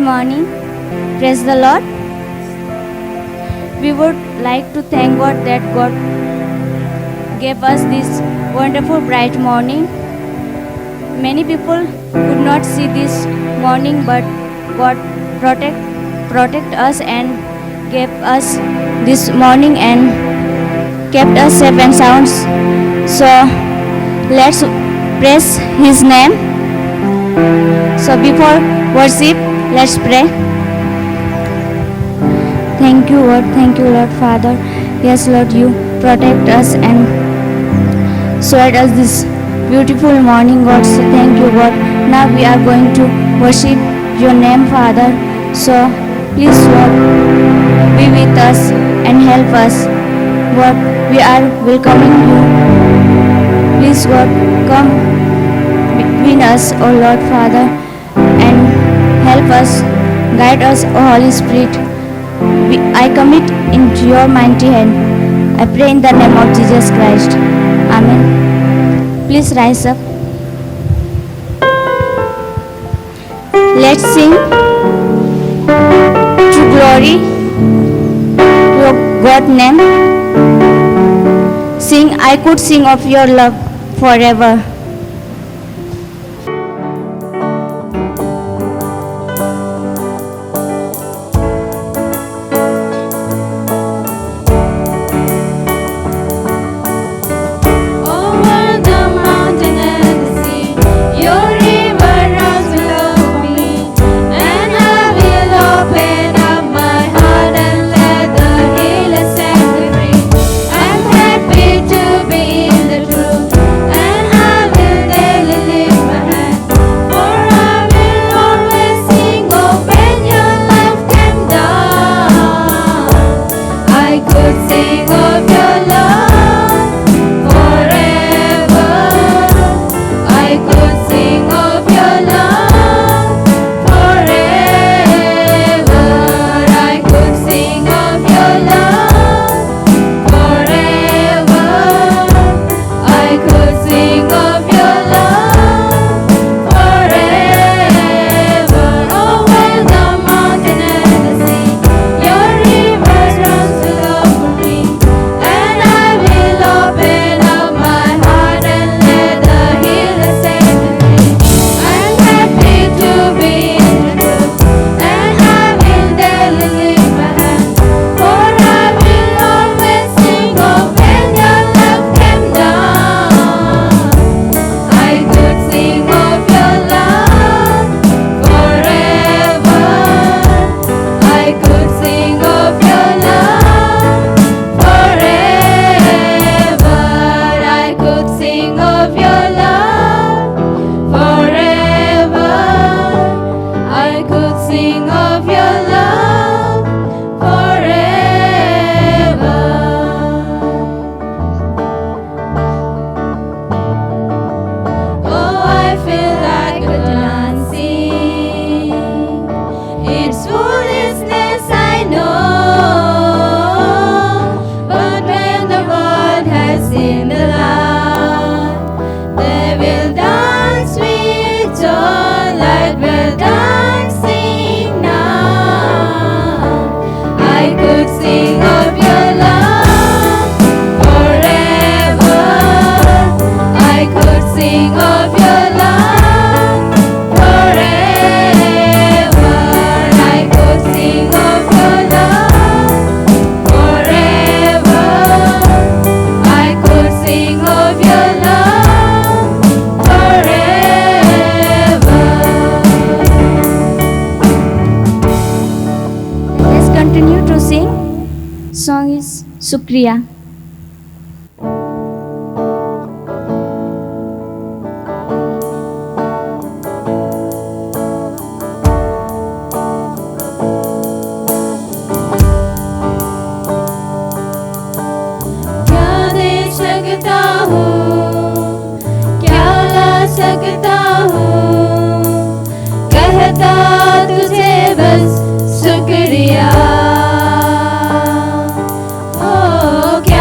morning. Praise the Lord. We would like to thank God that God gave us this wonderful bright morning. Many people could not see this morning, but God protect us and gave us this morning and kept us safe and sound. So let's praise His name. So before worship, let's pray. Thank you, Lord Father. Yes, Lord, you protect us and showed us this beautiful morning, God. So thank you, God. Now we are going to worship your name, Father. So please, Lord, be with us and help us. God, we are welcoming you. Please, God, come between us, O Lord Father, and help us, guide us, O Holy Spirit. I commit into your mighty hand. I pray in the name of Jesus Christ. Amen. Please rise up. Let's sing to glory to God's name. Sing, I could sing of your love forever. Song is Shukriya. शुक्रिया, ओ क्या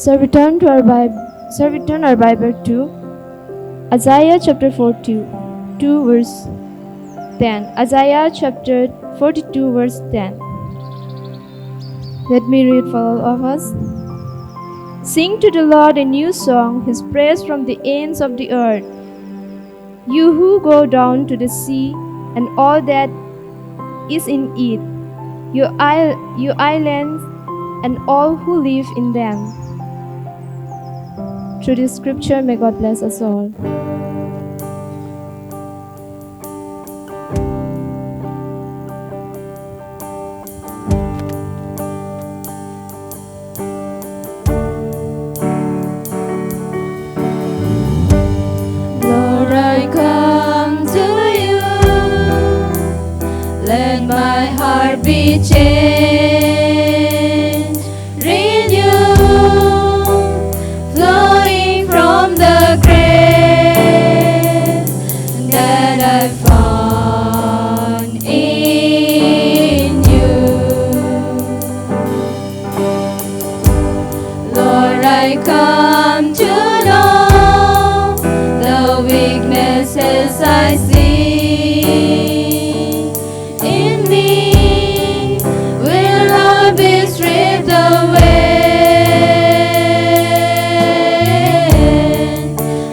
So we turn our Bible to Isaiah chapter 42 verse 10. Isaiah chapter 42 verse 10. Let me read for all of us. Sing to the Lord a new song, His praise from the ends of the earth. You who go down to the sea and all that is in it, you islands and all who live in them. Through this scripture, may God bless us all. Lord, I come to you. Let my heart be changed, renewed, flowing from the grace that I found in you. Lord, I come to know the weaknesses I see in me will all be stripped away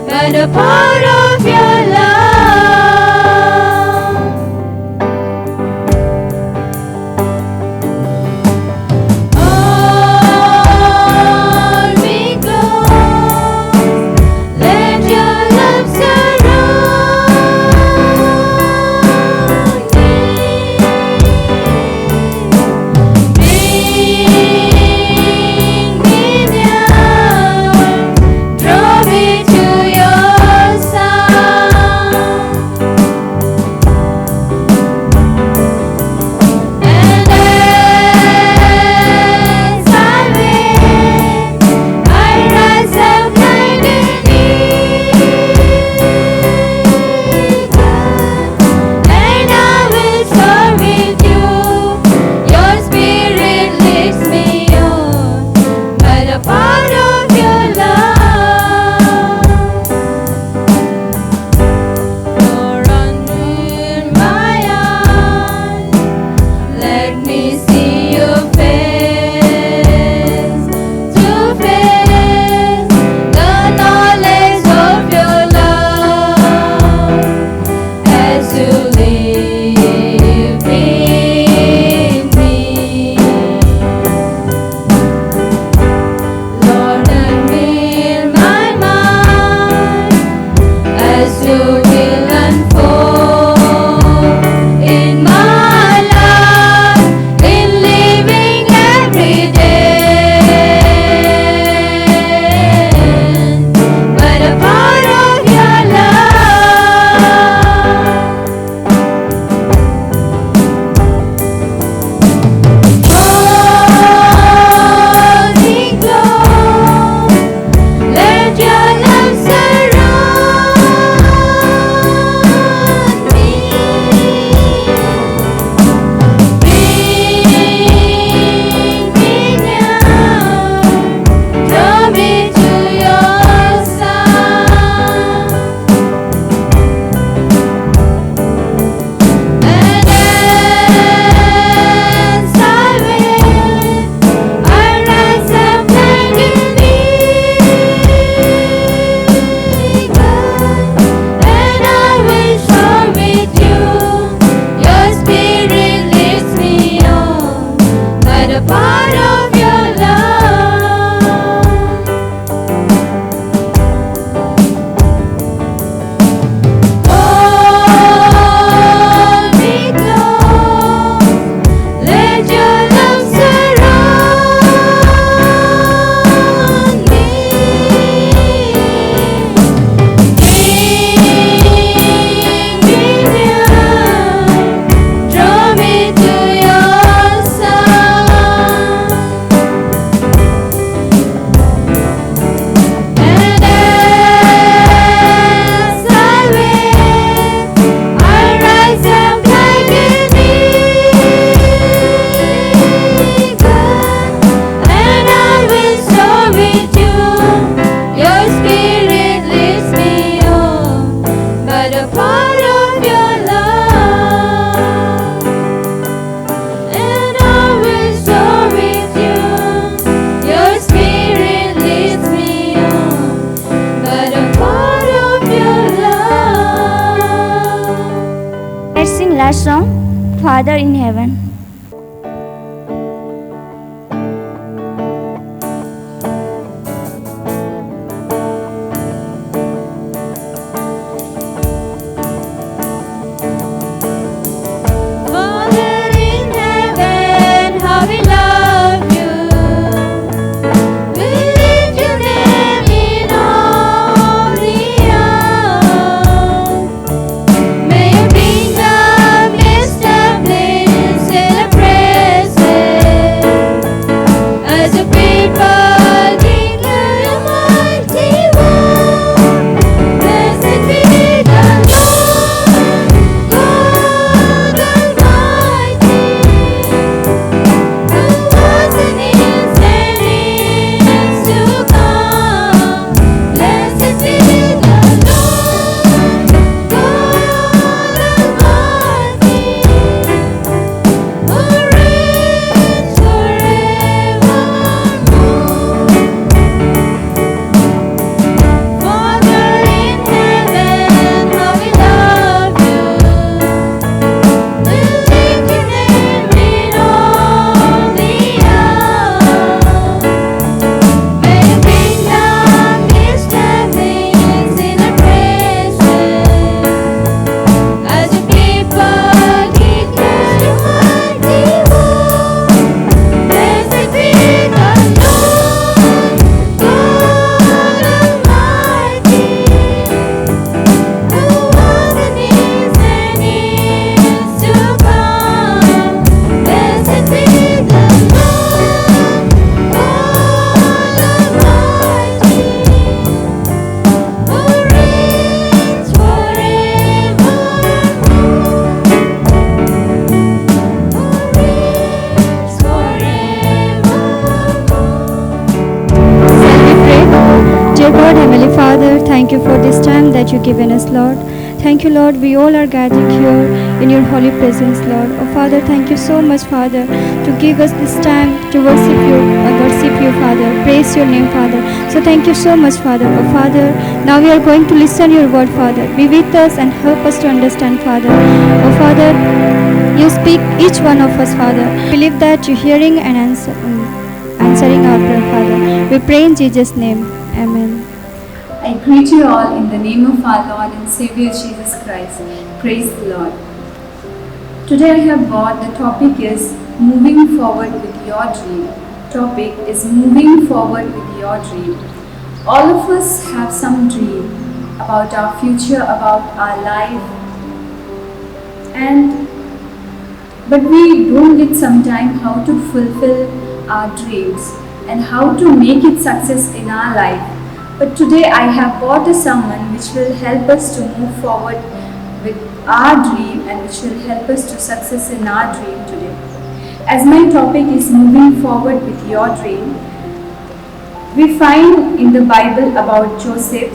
by the power of your love. All be close, let your love surround me. Bring me down, draw me to your side. last song, Father in Heaven. Father in heaven, how we love you. We lift your name in all the earth. May your kingdom be established in our praises. As a people declare your mighty word. Blessed be the Lord, God Almighty, who was and is to come. Blessed be the Lord, God Almighty, who reigns forevermore. Father in heaven, how we love you. We lift your name in all the earth. May your kingdom be established in our praises. As your people declare your mighty word. Blessed be the Lord, God Almighty, who was and is to come. Blessed be the Lord, God Almighty, who reigns Shall we pray? Dear God, Heavenly Father, thank you for this time that you've given us, Lord. Thank you, Lord. We all are gathered here in your holy presence, Lord. Oh, Father, thank you so much, Father, to give us this time to worship you, Father. Praise your name, Father. So thank you so much, Father. Oh, Father, now we are going to listen your word, Father. Be with us and help us to understand, Father. Oh, Father, you speak each one of us, Father. Believe that you're hearing and answering our prayer, Father. We pray in Jesus' name. Amen. I greet you all in the name of our Lord and Savior Jesus Christ. Praise the Lord. Today I have brought the topic is moving forward with your dream. Topic is moving forward with your dream. All of us have some dream about our future, about our life, but we don't get some time how to fulfill our dreams and how to make it success in our life. But today I have brought a sermon which will help us to move forward with our dream and which will help us to success in our dream today. As my topic is moving forward with your dream, we find in the Bible about Joseph.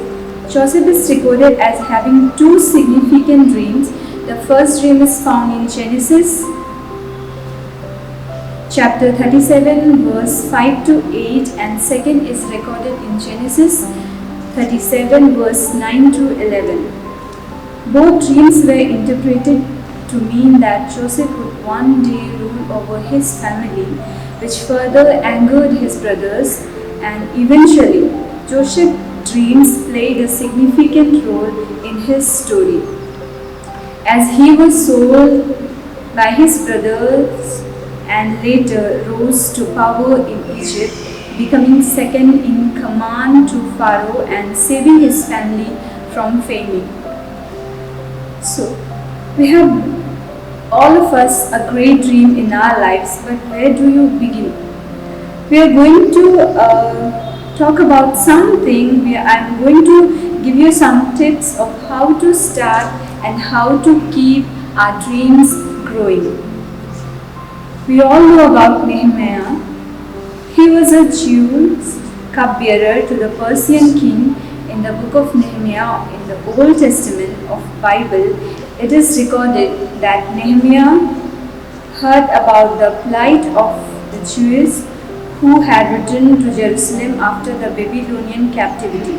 Joseph is recorded as having two significant dreams. The first dream is found in Genesis chapter 37 verse 5 to 8, and second is recorded in Genesis 37 verse 9 to 11. Both dreams were interpreted to mean that Joseph would one day rule over his family, which further angered his brothers, and eventually Joseph's dreams played a significant role in his story, as he was sold by his brothers and later rose to power in Egypt, becoming second in command to Pharaoh and saving his family from famine. So, we have all of us a great dream in our lives, but where do you begin? We are going to talk about something where I am going to give you some tips of how to start and how to keep our dreams growing. We all know about Nehemiah. He was a Jew's cupbearer to the Persian king. In the book of Nehemiah in the Old Testament of Bible, it is recorded that Nehemiah heard about the plight of the Jews who had returned to Jerusalem after the Babylonian captivity,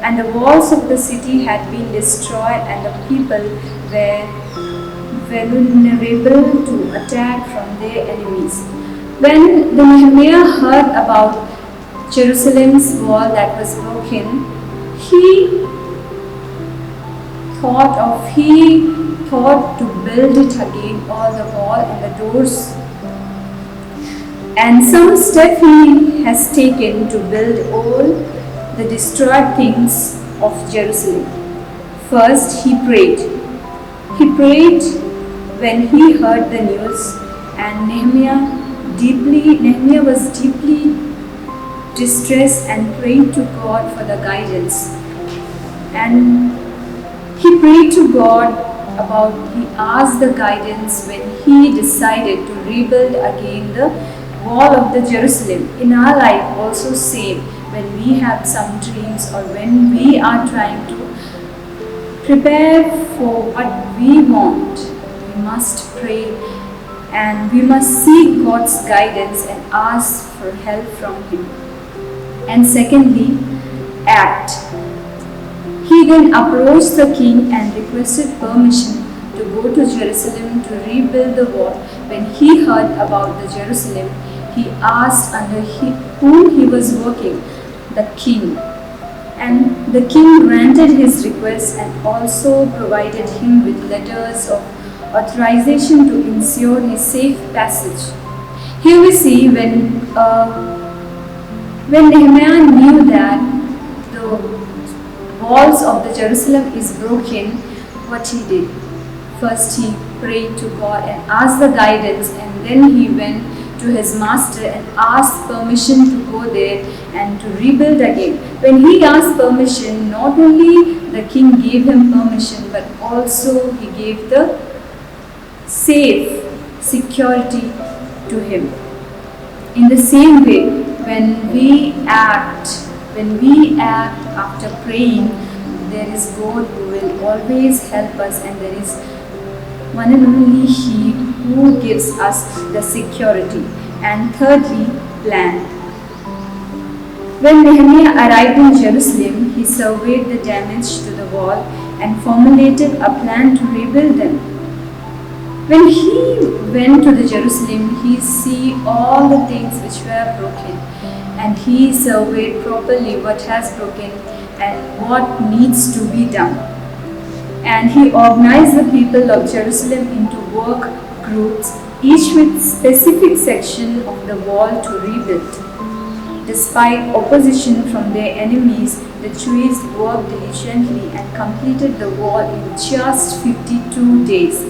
and the walls of the city had been destroyed and the people were vulnerable to attack from their enemies. When the Nehemiah heard about Jerusalem's wall that was broken, he thought to build it again, all the wall and the doors. And some step he has taken to build all the destroyed things of Jerusalem. First, he prayed. He prayed when he heard the news, and Nehemiah was deeply distressed and prayed to God for the guidance. And he prayed to God he asked the guidance when he decided to rebuild again the wall of the Jerusalem. In our life also same, when we have some dreams or when we are trying to prepare for what we want, we must pray and we must seek God's guidance and ask for help from Him. And secondly, act. He then approached the king and requested permission to go to Jerusalem to rebuild the wall. When he heard about the Jerusalem, he asked under whom he was working, the king. And the king granted his request and also provided him with letters of authorization to ensure his safe passage. Here we see when Nehemiah knew that the walls of the Jerusalem is broken, what he did? First he prayed to God and asked the guidance, and then he went to his master and asked permission to go there and to rebuild again. When he asked permission, not only the king gave him permission, but also he gave the safe security to him. In the same way, when we act after praying, there is God who will always help us, and there is one and only He who gives us the security. And thirdly, plan. When Nehemiah arrived in Jerusalem, he surveyed the damage to the wall and formulated a plan to rebuild them. When he went to the Jerusalem, he saw all the things which were broken, and he surveyed properly what has broken and what needs to be done. And he organized the people of Jerusalem into work groups, each with specific section of the wall to rebuild. Despite opposition from their enemies, the Jews worked diligently and completed the wall in just 52 days.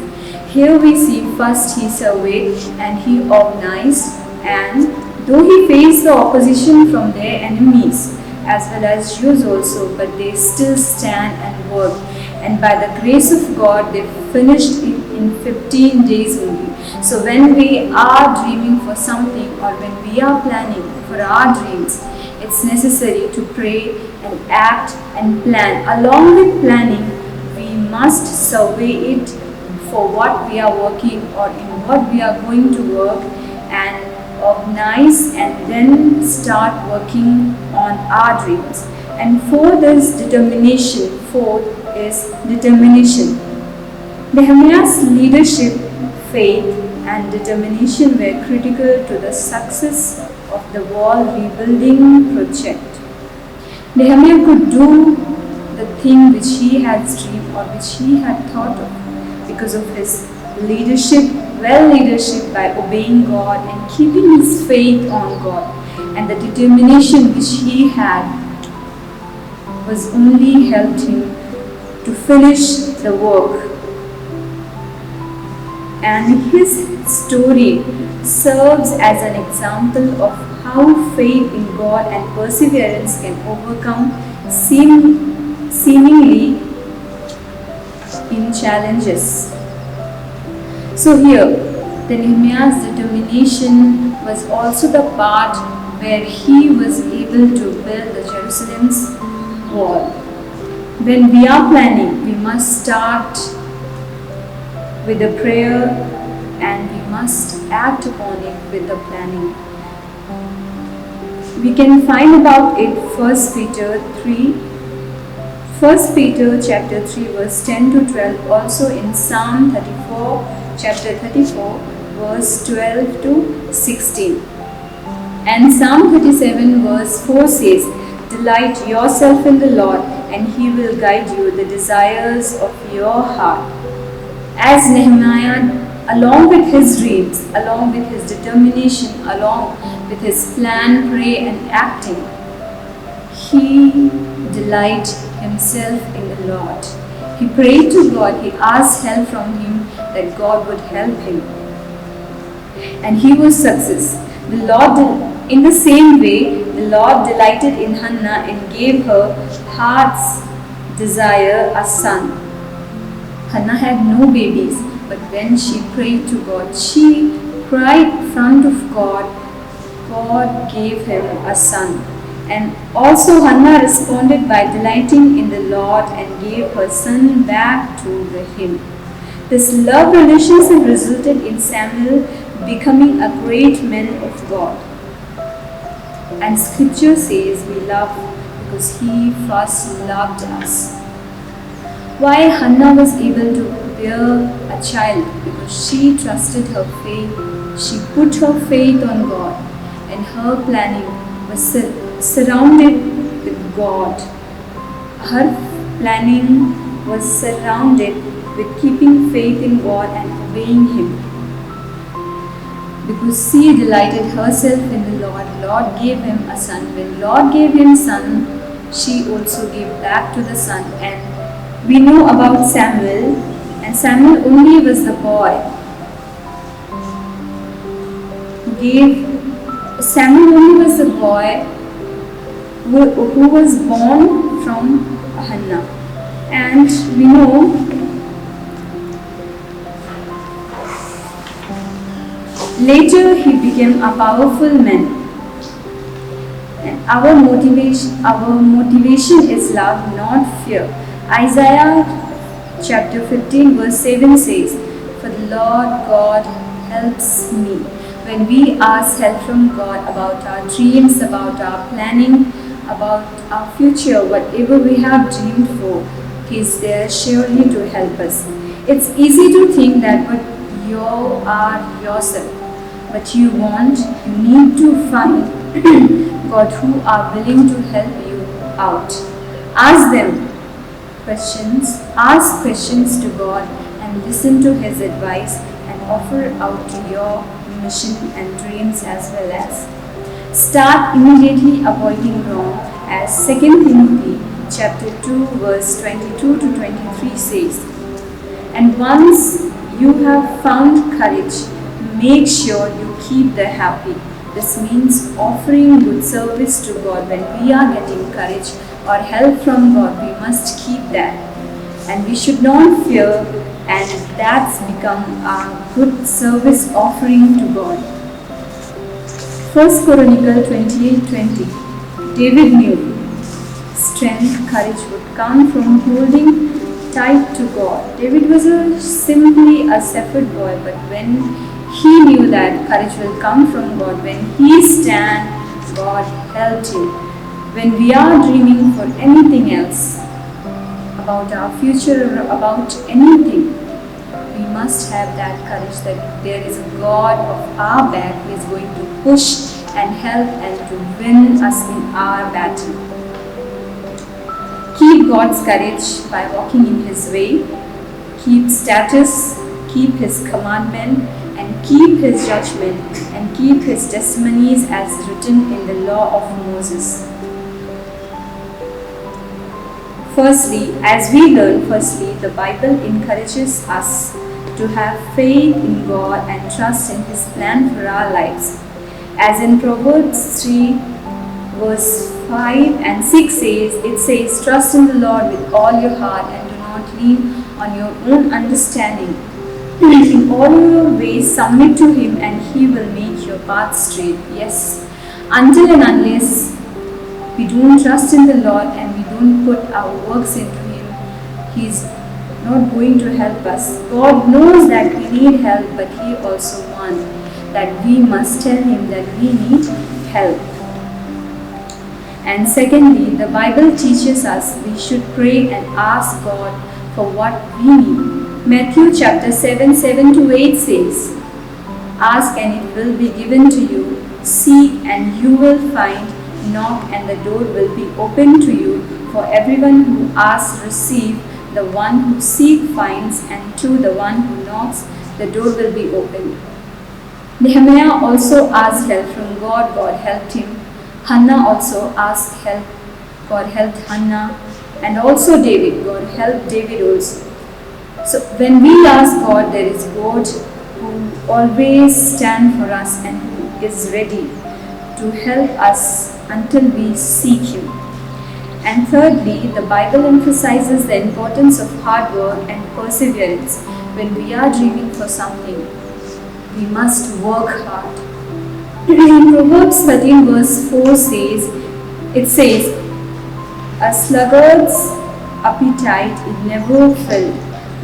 Here we see first he surveyed and he organized, and though he faced the opposition from their enemies as well as Jews also, but they still stand and work. And by the grace of God, they finished it in 15 days only. So when we are dreaming for something or when we are planning for our dreams, it's necessary to pray and act and plan. Along with planning, we must survey it for what we are working or in what we are going to work, and organize and then start working on our dreams. And fourth is determination. Nehemiah's leadership, faith and determination were critical to the success of the wall rebuilding project. Nehemiah could do the thing which he had dreamed or which he had thought of because of his leadership by obeying God and keeping his faith on God, and the determination which he had was only helped him to finish the work. And his story serves as an example of how faith in God and perseverance can overcome seemingly in challenges. So here, the Nehemiah's determination was also the part where he was able to build the Jerusalem's wall. When we are planning, we must start with a prayer and we must act upon it with the planning. We can find about it 1 Peter 3, 1 Peter chapter 3 verse 10 to 12, also in Psalm 34 chapter 34 verse 12 to 16. And Psalm 37 verse 4 says, "Delight yourself in the Lord, and He will guide you the desires of your heart." As Nehemiah, along with his dreams, along with his determination, along with his plan, pray and acting, he delighted himself in the Lord. He prayed to God, he asked help from Him that God would help him. And he was success. The Lord, in the same way, the Lord delighted in Hannah and gave her heart's desire, a son. Hannah had no babies, but when she prayed to God, she cried in front of God, God gave him a son. And also Hannah responded by delighting in the Lord and gave her son back to him. This love relationship resulted in Samuel becoming a great man of God. And scripture says we love because he first loved us. Why Hannah was able to bear a child? Because she trusted her faith. She put her faith on God, and her planning was surrounded with God. Her planning was surrounded with keeping faith in God and obeying Him. Because she delighted herself in the Lord, Lord gave him a son. When Lord gave him son, she also gave back to the son. And we know about Samuel, and Samuel only was the boy Samuel only was the boy who was born from Hannah. And we know later he became a powerful man. And our motivation is love, not fear. Isaiah chapter 15 verse 7 says, "For the Lord God helps me." When we ask help from God about our dreams, about our planning, about our future, whatever we have dreamed for, He is there surely to help us. It's easy to think that what you are yourself, but you need to find God who are willing to help you out. Ask questions to God and listen to His advice and offer out to your mission and dreams as well as. Start immediately avoiding wrong, as 2 Timothy chapter 2 verse 22 to 23 says. And once you have found courage, make sure you keep the happy. This means offering good service to God. When we are getting courage or help from God, we must keep that. And we should not fear, and that's become a good service offering to God. 1 Chronicles 28:20. David knew strength, courage would come from holding tight to God. David was simply a shepherd boy, but when he knew that courage will come from God, when he stand, God helped him. When we are dreaming for anything else, about our future or about anything, we must have that courage that there is a God of our back who is going to push and help and to win us in our battle. Keep God's courage by walking in His way. Keep status, keep His commandment, and keep His judgment, and keep His testimonies as written in the law of Moses. Firstly, the Bible encourages us to have faith in God and trust in His plan for our lives. As in Proverbs 3 verse 5 and 6 says, "Trust in the Lord with all your heart and do not lean on your own understanding. In all your ways submit to Him and He will make your path straight." Yes, until and unless we don't trust in the Lord and we don't put our works into Him, He is not going to help us. God knows that we need help, but He also wants that we must tell Him that we need help. And secondly, the Bible teaches us we should pray and ask God for what we need. Matthew chapter 7:7-8 says, "Ask and it will be given to you, seek and you will find, knock and the door will be opened to you. For everyone who asks receives, the one who seeks finds, and to the one who knocks the door will be opened." Nehemiah also asked help from God. God helped him. Hannah also asked help. God helped Hannah. And also David. God helped David also. So when we ask God, there is God who always stands for us and who is ready to help us until we seek Him. And thirdly, the Bible emphasizes the importance of hard work and perseverance. When we are dreaming for something, we must work hard. In Proverbs 13 verse 4 says, "A sluggard's appetite is never filled,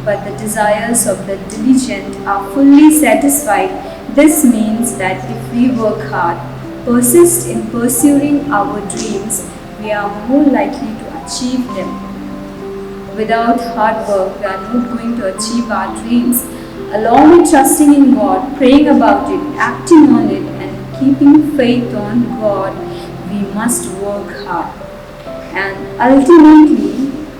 but the desires of the diligent are fully satisfied." This means that if we work hard, persist in pursuing our dreams, we are more likely to achieve them. Without hard work, we are not going to achieve our dreams. Along with trusting in God, praying about it, acting on it, and keeping faith on God, we must work hard. And ultimately,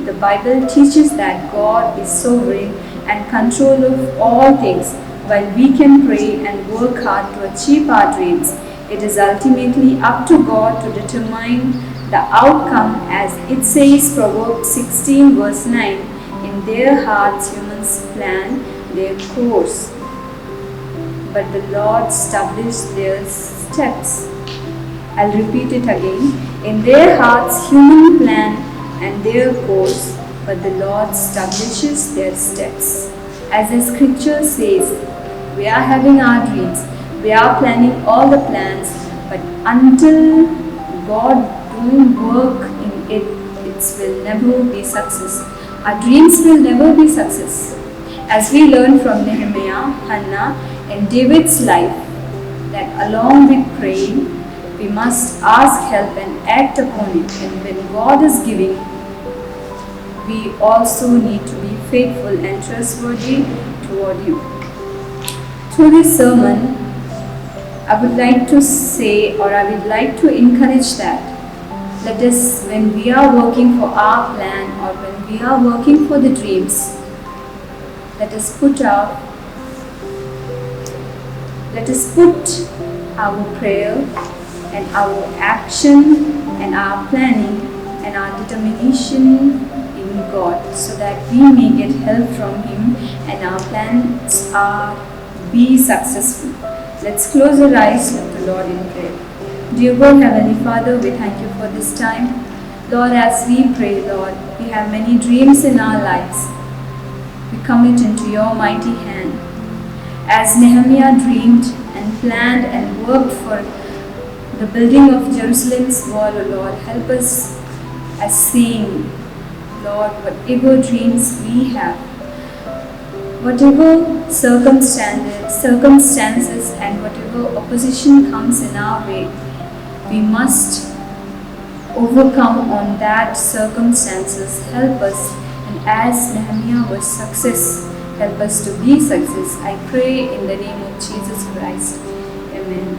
the Bible teaches that God is sovereign and control of all things. While we can pray and work hard to achieve our dreams, it is ultimately up to God to determine the outcome, as it says Proverbs 16 verse 9, "In their hearts humans plan their course, but the Lord established their steps." I'll repeat it again. "In their hearts human plan and their course, but the Lord establishes their steps." As the scripture says, we are having our dreams, we are planning all the plans, but until God doing work in it, it will never be success. Our dreams will never be success. As we learn from Nehemiah, Hannah, and David's life, that along with praying, we must ask help and act upon it. And when God is giving, we also need to be faithful and trustworthy toward Him. Through this sermon, I would like to say, or I would like to encourage that let us, when we are working for our plan or when we are working for the dreams, let us put our prayer and our action and our planning and our determination in God, so that we may get help from Him and our plans are be successful. Let's close our eyes to the Lord in prayer. Dear God, Heavenly Father, we thank you for this time. Lord, as we pray, Lord, we have many dreams in our lives. We commit into your mighty hand. As Nehemiah dreamed and planned and worked for the building of Jerusalem's wall, O Lord, help us as seeing, Lord, whatever dreams we have, whatever circumstances and whatever opposition comes in our way, we must overcome on that circumstances. Help us, and as Nehemiah was success, help us to be success. I pray in the name of Jesus Christ. Amen.